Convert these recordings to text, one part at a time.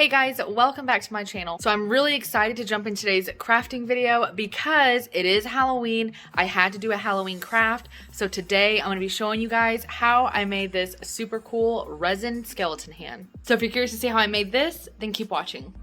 Hey guys, welcome back to my channel. So I'm really excited to jump in today's crafting video because it is Halloween. I had to do a Halloween craft. So today I'm gonna be showing you guys how I made this super cool resin skeleton hand. So if you're curious to see how I made this, then keep watching.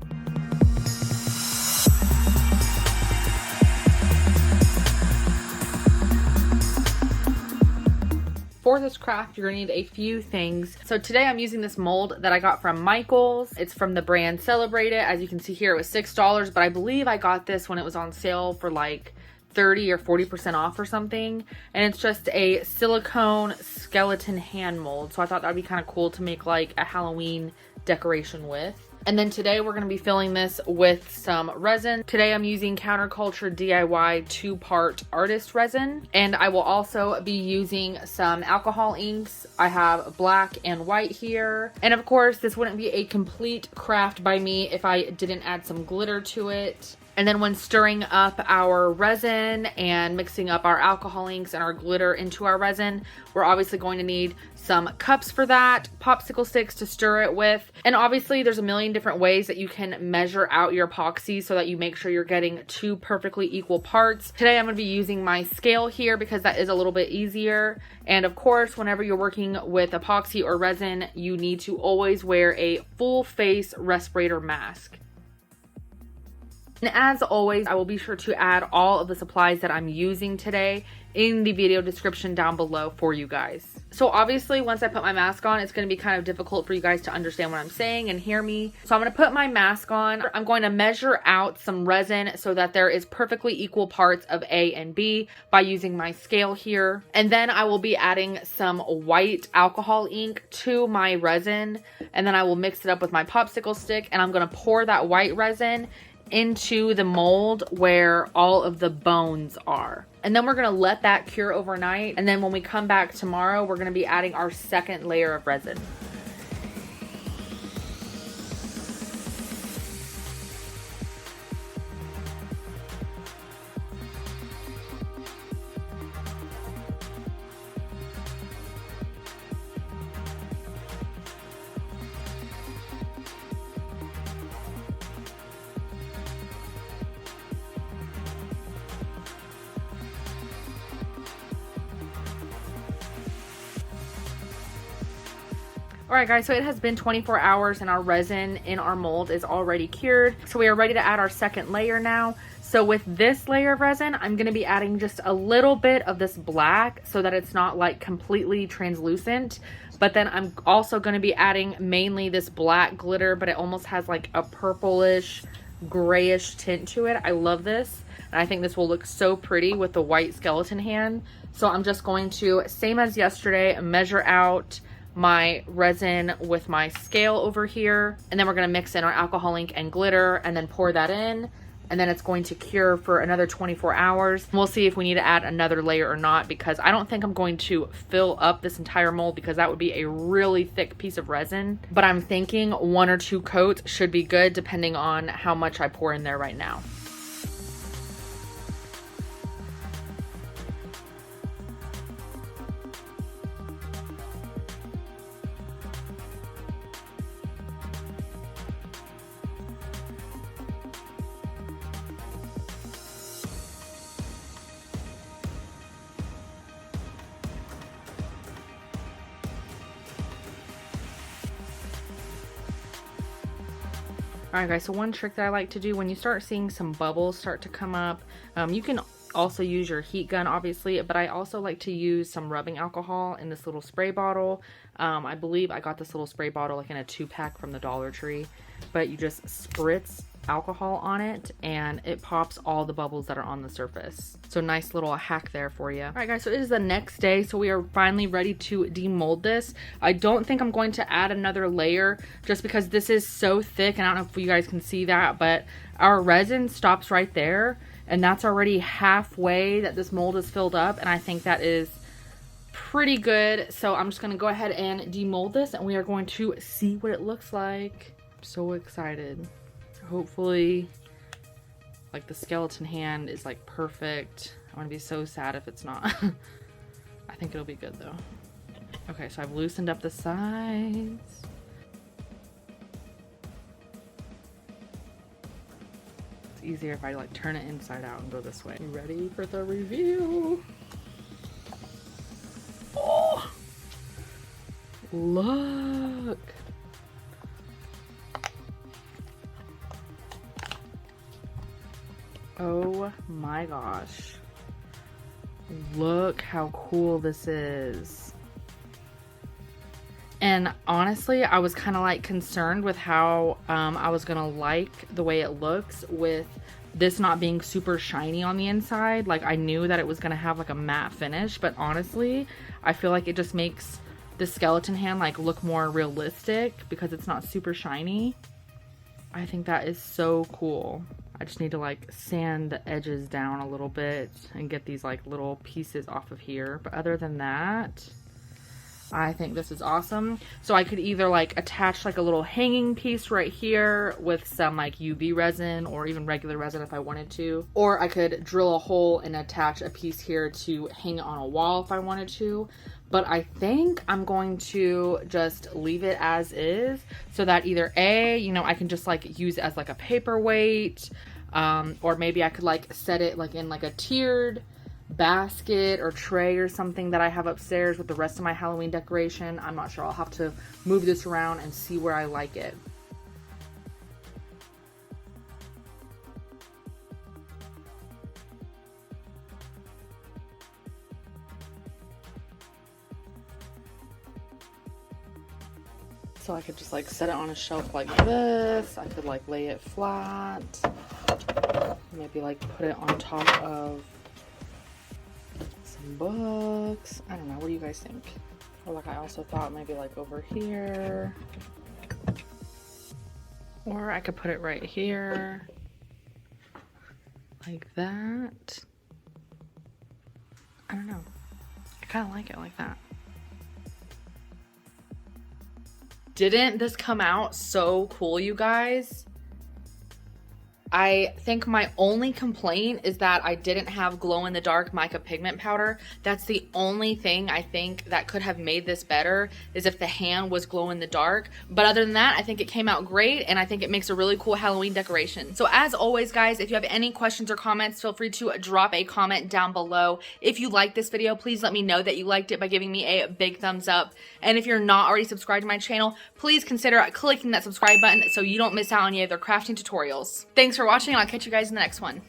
For this craft, you're gonna need a few things. So today I'm using this mold that I got from Michaels. It's from the brand Celebrate It. As you can see here, it was $6, but I believe I got this when it was on sale for like 30 or 40% off or something. And it's just a silicone skeleton hand mold. So I thought that'd be kind of cool to make like a Halloween decoration with. And then today we're going to be filling this with some resin. Today I'm using Counterculture DIY 2-part artist resin. And I will also be using some alcohol inks. I have black and white here. And of course, this wouldn't be a complete craft by me if I didn't add some glitter to it. And then when stirring up our resin and mixing up our alcohol inks and our glitter into our resin, we're obviously going to need some cups for that, popsicle sticks to stir it with. And obviously there's a million different ways that you can measure out your epoxy so that you make sure you're getting 2 perfectly equal parts. Today I'm going to be using my scale here because that is a little bit easier. And of course, whenever you're working with epoxy or resin, you need to always wear a full face respirator mask. And as always, I will be sure to add all of the supplies that I'm using today in the video description down below for you guys. So obviously, once I put my mask on, it's going to be kind of difficult for you guys to understand what I'm saying and hear me. So I'm going to put my mask on. I'm going to measure out some resin so that there is perfectly equal parts of A and B by using my scale here. And then I will be adding some white alcohol ink to my resin. And then I will mix it up with my popsicle stick. And I'm going to pour that white resin into the mold where all of the bones are. And then we're going to let that cure overnight. And then when we come back tomorrow, we're going to be adding our second layer of resin. Alright guys, so it has been 24 hours and our resin in our mold is already cured. So we are ready to add our second layer now. So with this layer of resin, I'm going to be adding just a little bit of this black so that it's not like completely translucent. But then I'm also going to be adding mainly this black glitter, but it almost has like a purplish, grayish tint to it. I love this. And I think this will look so pretty with the white skeleton hand. So I'm just going to, same as yesterday, measure out my resin with my scale over here, and then we're going to mix in our alcohol ink and glitter and then pour that in, and then it's going to cure for another 24 hours. We'll see if we need to add another layer or not, because I don't think I'm going to fill up this entire mold because that would be a really thick piece of resin, but I'm thinking 1 or 2 coats should be good depending on how much I pour in there right now. Alright guys, so one trick that I like to do when you start seeing some bubbles start to come up, you can also use your heat gun obviously, but I also like to use some rubbing alcohol in this little spray bottle. I believe I got this little spray bottle like in a 2-pack from the Dollar Tree, but you just spritz alcohol on it and it pops all the bubbles that are on the surface. So nice little hack there for you. All right guys, so it is the next day, so we are finally ready to demold this. I don't think I'm going to add another layer just because this is so thick, and I don't know if you guys can see that, but our resin stops right there, and that's already halfway that this mold is filled up, and I think that is pretty good. So I'm just going to go ahead and demold this, and we are going to see what it looks like. I'm so excited. Hopefully like the skeleton hand is like perfect. I'm gonna be so sad if it's not. I think it'll be good though. Okay, so I've loosened up the sides. easier if I like turn it inside out and go this way. You ready for the review? Oh, look. Oh my gosh. Look how cool this is. And honestly, I was kind of like concerned with how I was gonna like the way it looks with this not being super shiny on the inside. Like I knew that it was gonna have like a matte finish, but honestly, I feel like it just makes the skeleton hand like look more realistic because it's not super shiny. I think that is so cool. I just need to like sand the edges down a little bit and get these like little pieces off of here. But other than that, I think this is awesome. So I could either like attach like a little hanging piece right here with some like UV resin or even regular resin if I wanted to. Or I could drill a hole and attach a piece here to hang it on a wall if I wanted to. But I think I'm going to just leave it as is so that either A, you know, I can just like use it as like a paperweight, or maybe I could like set it like in like a tiered basket or tray or something that I have upstairs with the rest of my Halloween decoration. I'm not sure. I'll have to move this around and see where I like it. So I could just like set it on a shelf like this. I could like lay it flat. Maybe like put it on top of some books. I don't know. What do you guys think? Or like I also thought maybe like over here. Or I could put it right here. Like that. I don't know. I kind of like it like that. Didn't this come out so cool, you guys? I think my only complaint is that I didn't have glow-in-the-dark mica pigment powder. That's the only thing I think that could have made this better, is if the hand was glow-in-the-dark. But other than that, I think it came out great, and I think it makes a really cool Halloween decoration. So as always, guys, if you have any questions or comments, feel free to drop a comment down below. If you liked this video, please let me know that you liked it by giving me a big thumbs up. And if you're not already subscribed to my channel, please consider clicking that subscribe button so you don't miss out on any of their crafting tutorials. Thanks for watching, and I'll catch you guys in the next one.